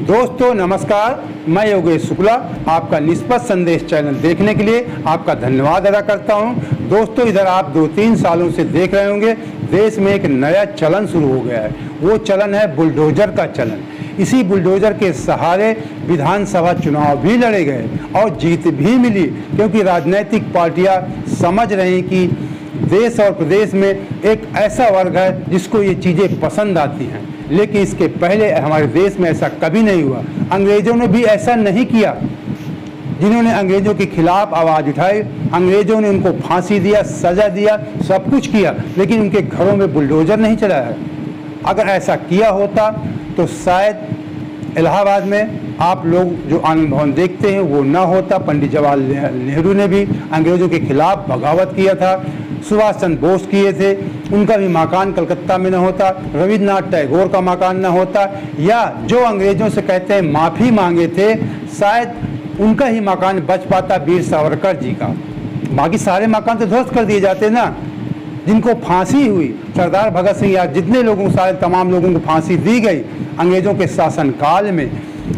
दोस्तों नमस्कार, मैं योगेश शुक्ला आपका निष्पक्ष संदेश चैनल देखने के लिए आपका धन्यवाद अदा करता हूं। दोस्तों इधर आप 2-3 सालों से देख रहे होंगे देश में एक नया चलन शुरू हो गया है। वो चलन है बुलडोजर का चलन। इसी बुलडोजर के सहारे विधानसभा चुनाव भी लड़े गए और जीत भी मिली, क्योंकि राजनीतिक पार्टियां समझ रही कि देश और प्रदेश में एक ऐसा वर्ग है जिसको ये चीज़ें पसंद आती हैं। लेकिन इसके पहले हमारे देश में ऐसा कभी नहीं हुआ। अंग्रेज़ों ने भी ऐसा नहीं किया। जिन्होंने अंग्रेज़ों के खिलाफ आवाज़ उठाई, अंग्रेज़ों ने उनको फांसी दिया, सज़ा दिया, सब कुछ किया, लेकिन उनके घरों में बुलडोजर नहीं चलाया। अगर ऐसा किया होता तो शायद इलाहाबाद में आप लोग जो आनंद भवन देखते हैं वो ना होता। पंडित जवाहरलाल नेहरू ने भी अंग्रेज़ों के खिलाफ बगावत किया था। सुभाष चंद्र बोस किए थे, उनका भी मकान कलकत्ता में न होता। रविन्द्रनाथ टैगोर का मकान न होता, या जो अंग्रेज़ों से कहते हैं माफ़ी मांगे थे, शायद उनका ही मकान बच पाता, वीर सावरकर जी का। बाकी सारे मकान तो ध्वस्त कर दिए जाते ना। जिनको फांसी हुई, सरदार भगत सिंह या जितने लोगों को, शायद तमाम लोगों को फांसी दी गई अंग्रेज़ों के शासनकाल में,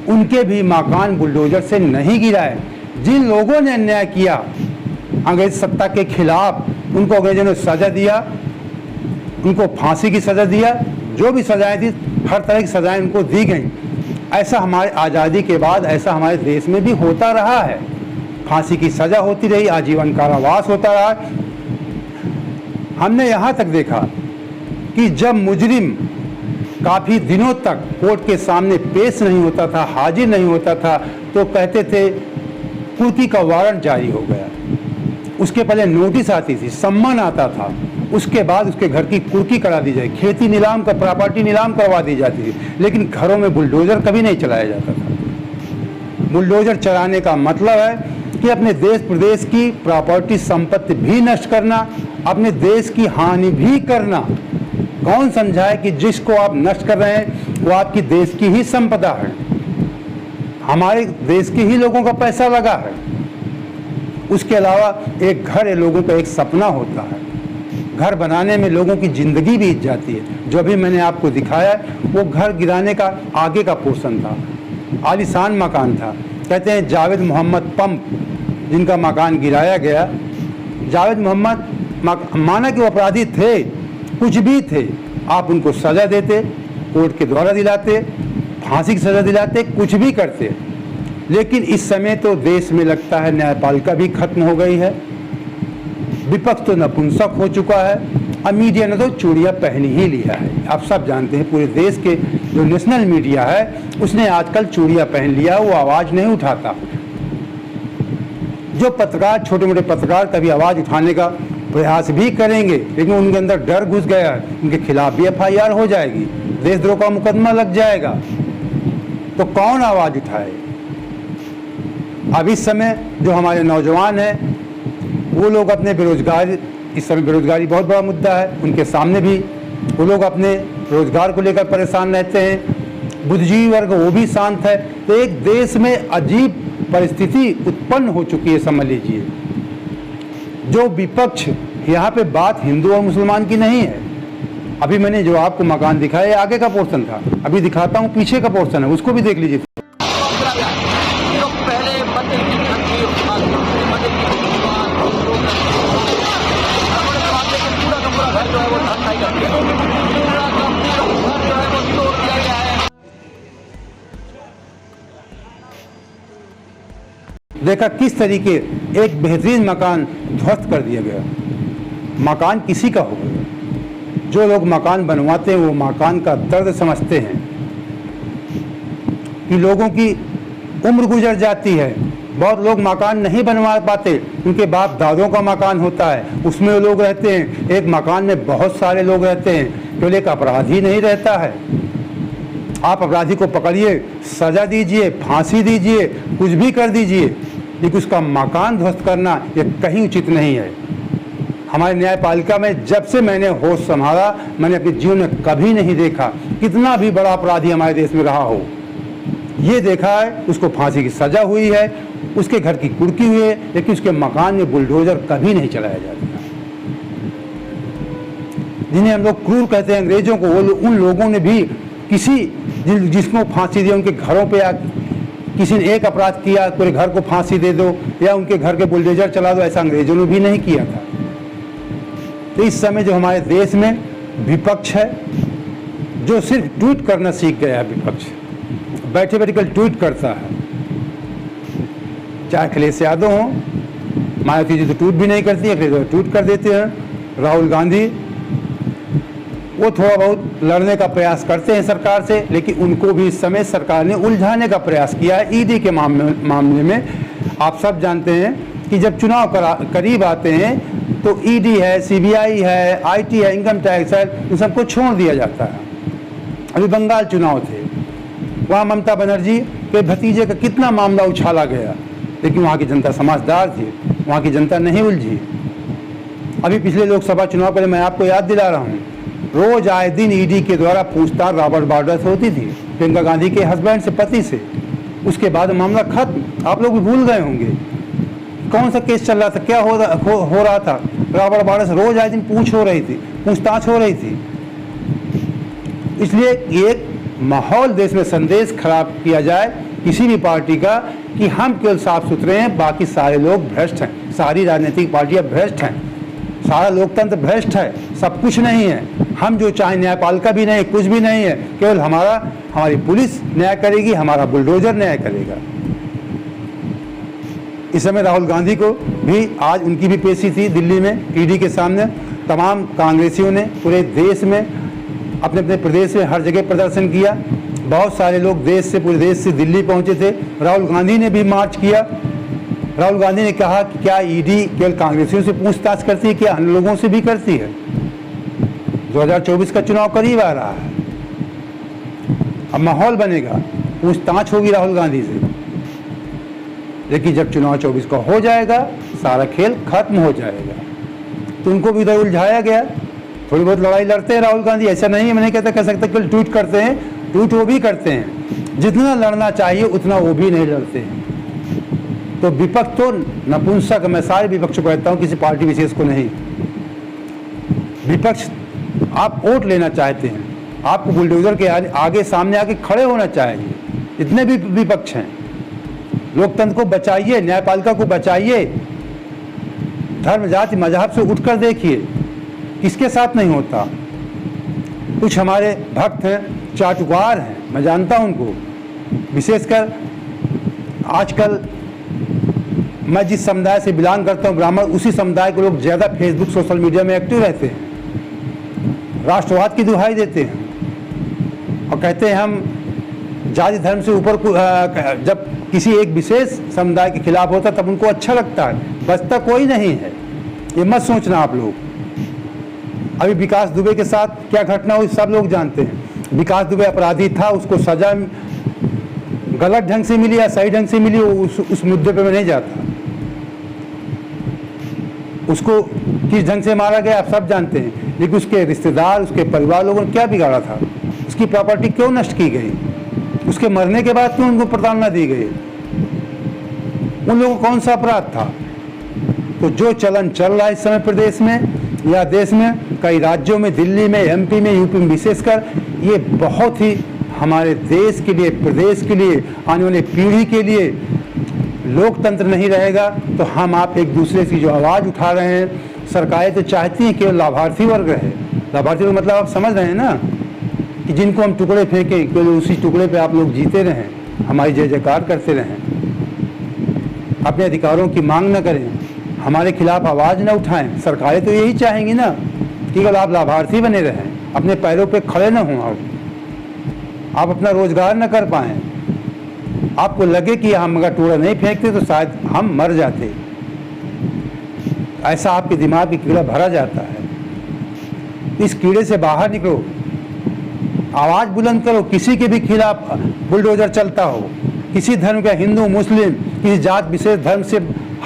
उनके भी मकान बुलडोजर से नहीं गिराए। जिन लोगों ने अन्याय किया अंग्रेज सत्ता के खिलाफ, उनको अंग्रेजों ने सज़ा दिया, उनको फांसी की सज़ा दिया, जो भी सज़ाएं थी हर तरह की सज़ाएं उनको दी गई। ऐसा हमारे आज़ादी के बाद ऐसा हमारे देश में भी होता रहा है। फांसी की सज़ा होती रही, आजीवन कारावास होता रहा। हमने यहाँ तक देखा कि जब मुजरिम काफ़ी दिनों तक कोर्ट के सामने पेश नहीं होता था, हाजिर नहीं होता था, तो कहते थे कुर्की का वारंट जारी हो गया। उसके पहले नोटिस आती थी, सम्मन आता था, उसके बाद उसके घर की कुर्की करा दी जाए, खेती नीलाम का, प्रॉपर्टी नीलाम करवा दी जाती थी, लेकिन घरों में बुलडोजर कभी नहीं चलाया जाता था। बुलडोजर चलाने का मतलब है कि अपने देश प्रदेश की प्रॉपर्टी संपत्ति भी नष्ट करना, अपने देश की हानि भी करना। कौन समझाए कि जिसको आप नष्ट कर रहे हैं वो आपकी देश की ही संपदा है, हमारे देश के ही लोगों का पैसा लगा है। उसके अलावा एक घर लोगों का एक सपना होता है। घर बनाने में लोगों की ज़िंदगी बीत जाती है। जो भी मैंने आपको दिखाया वो घर गिराने का आगे का पोर्शन था, आलीशान मकान था। कहते हैं जावेद मोहम्मद पंप, जिनका मकान गिराया गया। जावेद मोहम्मद माना कि वो अपराधी थे, कुछ भी थे, आप उनको सज़ा देते, कोर्ट के द्वारा दिलाते, फांसी की सज़ा दिलाते, कुछ भी करते। लेकिन इस समय तो देश में लगता है न्यायपालिका भी खत्म हो गई है। विपक्ष तो नपुंसक हो चुका है। अब मीडिया ने तो चूड़ियाँ पहन ही लिया है। आप सब जानते हैं, पूरे देश के जो नेशनल मीडिया है उसने आजकल चूड़ियाँ पहन लिया, वो आवाज़ नहीं उठाता। जो पत्रकार, छोटे मोटे पत्रकार कभी आवाज़ उठाने का प्रयास भी करेंगे, लेकिन उनके अंदर डर घुस गया है, उनके खिलाफ भी FIR हो जाएगी, देशद्रोह का मुकदमा लग जाएगा। तो कौन आवाज़ उठाए? अब इस समय जो हमारे नौजवान हैं वो लोग अपने बेरोजगारी, इस समय बेरोजगारी बहुत बड़ा मुद्दा है, उनके सामने भी वो लोग अपने रोजगार को लेकर परेशान रहते हैं। बुद्धिजीवी वर्ग वो भी शांत है। तो एक देश में अजीब परिस्थिति उत्पन्न हो चुकी है, समझ लीजिए। जो विपक्ष, यहाँ पे बात हिंदू और मुसलमान की नहीं है। अभी मैंने जो आपको मकान दिखाया आगे का पोर्शन था, अभी दिखाता हूँ पीछे का पोर्शन है, उसको भी देख लीजिए। देखा किस तरीके एक बेहतरीन मकान ध्वस्त कर दिया गया। मकान किसी का हो गया। जो लोग मकान बनवाते हैं वो मकान का दर्द समझते हैं कि लोगों की उम्र गुजर जाती है। बहुत लोग मकान नहीं बनवा पाते, उनके बाप दादों का मकान होता है, उसमें वो लोग रहते हैं। एक मकान में बहुत सारे लोग रहते हैं, केवल एक अपराधी नहीं रहता है। आप अपराधी को पकड़िए, सज़ा दीजिए, फांसी दीजिए, कुछ भी कर दीजिए, लेकिन उसका मकान ध्वस्त करना ये कहीं उचित नहीं है। हमारे न्यायपालिका में जब से मैंने होश संभाला, मैंने अपने जीवन में कभी नहीं देखा कितना भी बड़ा अपराधी हमारे देश में रहा हो। ये देखा है उसको फांसी की सज़ा हुई है, उसके घर की कुर्की हुई है, लेकिन उसके मकान में बुलडोजर कभी नहीं चलाया जाता। जिन्हें हम लोग क्रूर कहते हैं अंग्रेजों को, वो उन लोगों ने भी जिसको फांसी दी उनके घरों पे या किसी ने एक अपराध किया पूरे घर को फांसी दे दो या उनके घर के बुलडोजर चला दो, ऐसा अंग्रेजों ने भी नहीं किया था। तो इस समय जो हमारे देश में विपक्ष है, जो सिर्फ ट्वीट करना सीख गया है, विपक्ष बैठे बैठे कल ट्वीट करता है, चाहे अखिलेश यादव हो, मायावती जी तो ट्वीट भी नहीं करती है, फिर ट्वीट कर देते हैं। राहुल गांधी वो थोड़ा बहुत लड़ने का प्रयास करते हैं सरकार से, लेकिन उनको भी इस समय सरकार ने उलझाने का प्रयास किया है ईडी के मामले में। आप सब जानते हैं कि जब चुनाव करीब आते हैं तो ईडी है, सीबीआई है, आईटी है, इनकम टैक्स है, इन सबको छोड़ दिया जाता है। अभी बंगाल चुनाव थे, वहाँ ममता बनर्जी के भतीजे का कितना मामला उछाला गया, लेकिन वहाँ की जनता समझदार थी, वहाँ की जनता नहीं उलझी। अभी पिछले लोकसभा चुनाव के लिए मैं आपको याद दिला रहा हूँ, रोज आए दिन ईडी के द्वारा पूछताछ रॉबर्ट वाड्रा से होती थी, प्रियंका गांधी के हस्बैंड से, पति से। उसके बाद मामला खत्म। आप लोग भी भूल गए होंगे कौन सा केस चल रहा था, क्या हो रहा था। रॉबर्ट वाड्रा से रोज आए दिन पूछताछ हो रही थी। इसलिए एक माहौल देश में संदेश खराब किया जाए किसी भी पार्टी का कि हम केवल साफ सुथरे हैं, बाकी सारे लोग भ्रष्ट हैं, सारी राजनीतिक पार्टियां भ्रष्ट हैं, सारा लोकतंत्र भ्रष्ट है, सब कुछ नहीं है। हम जो चाहे न्यायपालिका भी नहीं, कुछ भी नहीं है, केवल हमारी पुलिस न्याय करेगी, हमारा बुलडोजर न्याय करेगा। इस समय राहुल गांधी को भी आज उनकी भी पेशी थी दिल्ली में ईडी के सामने। तमाम कांग्रेसियों ने पूरे देश में अपने अपने प्रदेश में हर जगह प्रदर्शन किया। बहुत सारे लोग पूरे देश से दिल्ली पहुंचे थे। राहुल गांधी ने भी मार्च किया। राहुल गांधी ने कहा कि क्या ईडी केवल कांग्रेसियों से पूछताछ करती है, क्या अन्य लोगों से भी करती है। 2024 का चुनाव करीब आ रहा है, अब माहौल बनेगा, पूछताछ होगी राहुल गांधी से। लेकिन जब चुनाव 24 का हो जाएगा, सारा खेल खत्म हो जाएगा। तो उनको भी इधर उलझाया गया। थोड़ी बहुत लड़ाई लड़ते हैं राहुल गांधी, ऐसा नहीं है, मैं नहीं कह सकता केवल ट्वीट करते हैं, ट्वीट वो भी करते हैं। जितना लड़ना चाहिए उतना वो भी नहीं लड़ते हैं। तो विपक्ष तो नपुंसक, मैं सारे विपक्ष को कहता हूँ, किसी पार्टी विशेष को नहीं। विपक्ष आप वोट लेना चाहते हैं, आपको बुलडोजर के आगे सामने आके खड़े होना चाहिए। जितने भी विपक्ष हैं, लोकतंत्र को बचाइए, न्यायपालिका को बचाइए, धर्म जाति मजहब से उठकर देखिए किसके साथ नहीं होता। कुछ हमारे भक्त हैं, चाटुकार हैं, मैं जानता हूं उनको, विशेषकर आजकल मैं जिस समुदाय से बिलोंग करता हूं, ब्राह्मण, उसी समुदाय के लोग ज़्यादा फेसबुक सोशल मीडिया में एक्टिव रहते हैं, राष्ट्रवाद की दुहाई देते हैं और कहते हैं हम जाति धर्म से ऊपर। जब किसी एक विशेष समुदाय के खिलाफ होता तब उनको अच्छा लगता है, बचता कोई नहीं है। ये मत सोचना आप लोग। अभी विकास दुबे के साथ क्या घटना हुई सब लोग जानते हैं। विकास दुबे अपराधी था, उसको सजा गलत ढंग से मिली या सही ढंग से मिली, उस मुद्दे पे मैं नहीं जाता। उसको किस ढंग से मारा गया आप सब जानते हैं, लेकिन उसके रिश्तेदार, उसके परिवार लोगों ने क्या बिगाड़ा था, उसकी प्रॉपर्टी क्यों नष्ट की गई, उसके मरने के बाद क्यों उनको प्रताड़ना दी गई, उन लोगों को कौन सा अपराध था। तो जो चलन चल रहा है इस समय प्रदेश में या देश में, कई राज्यों में, दिल्ली में, एमपी में, यूपी में विशेषकर, ये बहुत ही हमारे देश के लिए, प्रदेश के लिए, आने वाली पीढ़ी के लिए लोकतंत्र नहीं रहेगा। तो हम आप एक दूसरे की जो आवाज़ उठा रहे हैं, सरकारें तो चाहती हैं केवल लाभार्थी वर्ग रहे। लाभार्थी वर्ग मतलब आप समझ रहे हैं ना, कि जिनको हम टुकड़े फेंकें, केवल उसी टुकड़े पे आप लोग जीते रहें, हमारी जय जयकार करते रहें, अपने अधिकारों की मांग न करें, हमारे खिलाफ आवाज़ न उठाएं। सरकारें तो यही चाहेंगी ना कि केवल आप लाभार्थी बने रहें, अपने पैरों पे खड़े न हों, आप अपना रोजगार न कर पाएँ, आपको लगे कि हम अगर टुकड़ा नहीं फेंकते तो शायद हम मर जाते, ऐसा आपके दिमाग में कीड़ा भरा जाता है। इस कीड़े से बाहर निकलो, आवाज़ बुलंद करो। किसी के भी खिलाफ बुलडोजर चलता हो, किसी धर्म का, हिंदू मुस्लिम, किसी जात विशेष धर्म से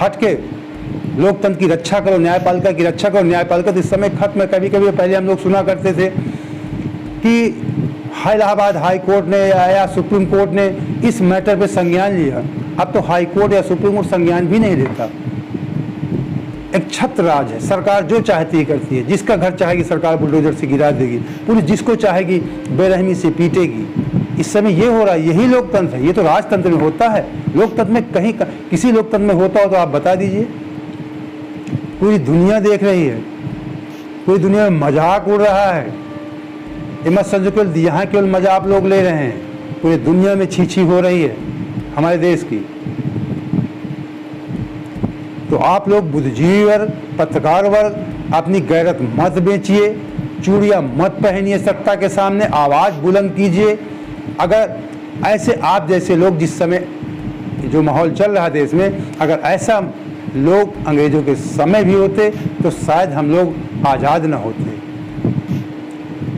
हट के लोकतंत्र की रक्षा करो, न्यायपालिका की रक्षा करो। न्यायपालिका तो इस समय खत्म है। कभी कभी पहले हम लोग सुना करते थे कि इलाहाबाद हाई कोर्ट ने या सुप्रीम कोर्ट ने इस मैटर पे संज्ञान लिया। अब तो हाई कोर्ट या सुप्रीम कोर्ट संज्ञान भी नहीं लेता। एक छत्र राज है। सरकार जो चाहती है करती है, जिसका घर चाहेगी सरकार बुलडोजर से गिरा देगी, पुलिस जिसको चाहेगी बेरहमी से पीटेगी। इस समय ये हो रहा है, यही लोकतंत्र है। ये तो राजतंत्र में होता है, लोकतंत्र में कहीं किसी लोकतंत्र में होता हो तो आप बता दीजिए। पूरी दुनिया देख रही है, पूरी दुनिया में मजाक उड़ रहा है। ये मत समझो केवल यहाँ केवल मजा आप लोग ले रहे हैं, पूरी दुनिया में छी हो रही है हमारे देश की। तो आप लोग बुद्धिजीवी वर्ग, पत्रकार वर्ग अपनी गैरत मत बेचिए, चूड़ियाँ मत पहनिए, सत्ता के सामने आवाज़ बुलंद कीजिए। अगर ऐसे आप जैसे लोग, जिस समय जो माहौल चल रहा है देश में, अगर ऐसा लोग अंग्रेज़ों के समय भी होते तो शायद हम लोग आज़ाद न होते।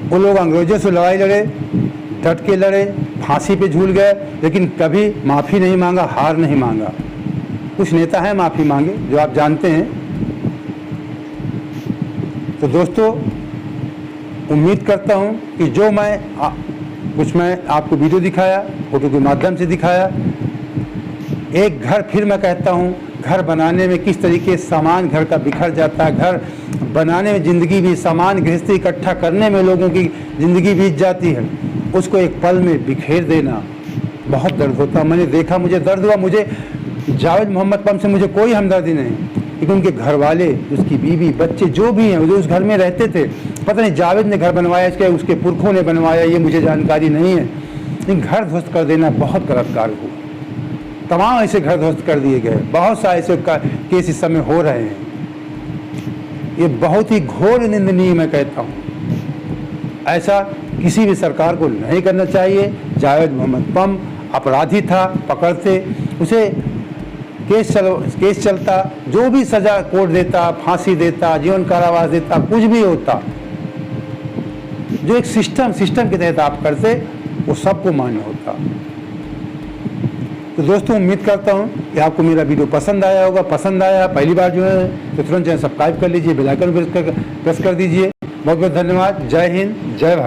वो लोग अंग्रेज़ों से लड़ाई लड़े, डट के लड़े, फांसी पे झूल गए, लेकिन कभी माफ़ी नहीं मांगा, हार नहीं मांगा। कुछ नेता हैं माफ़ी मांगे जो आप जानते हैं। तो दोस्तों, उम्मीद करता हूं कि जो मैं आपको वीडियो दिखाया, फोटो के माध्यम से दिखाया, एक घर, फिर मैं कहता हूं, घर बनाने में किस तरीके सामान घर का बिखर जाता है, घर बनाने में ज़िंदगी भी, सामान गृहस्थी इकट्ठा करने में लोगों की ज़िंदगी बीत जाती है, उसको एक पल में बिखेर देना बहुत दर्द होता। मैंने देखा, मुझे दर्द हुआ। मुझे जावेद मोहम्मद पम से मुझे कोई हमदर्दी नहीं, लेकिन उनके घर वाले, उसकी बीवी, बच्चे जो भी हैं, जो उस घर में रहते थे, पता नहीं जावेद ने घर बनवाया इसके, उसके पुरखों ने बनवाया, ये मुझे जानकारी नहीं है, लेकिन घर ध्वस्त कर देना बहुत गलत कार्य हुआ। तमाम ऐसे घर ध्वस्त कर दिए गए, बहुत सारे ऐसे केस इस समय हो रहे हैं। ये बहुत ही घोर निंदनीय मैं कहता हूँ। ऐसा किसी भी सरकार को नहीं करना चाहिए। जावेद मोहम्मद पम अपराधी था, पकड़ते उसे, केस चलता, जो भी सजा कोर्ट देता, फांसी देता, जीवन कारावास देता, कुछ भी होता, जो एक सिस्टम के तहत आप करते, वो सबको मान्य होता। तो दोस्तों, उम्मीद करता हूँ कि आपको मेरा वीडियो पसंद आया होगा। पसंद आया, पहली बार जो है तो तुरंत चैनल सब्सक्राइब कर लीजिए, बेल आइकन प्रेस कर दीजिए। बहुत बहुत धन्यवाद। जय हिंद, जय भारत।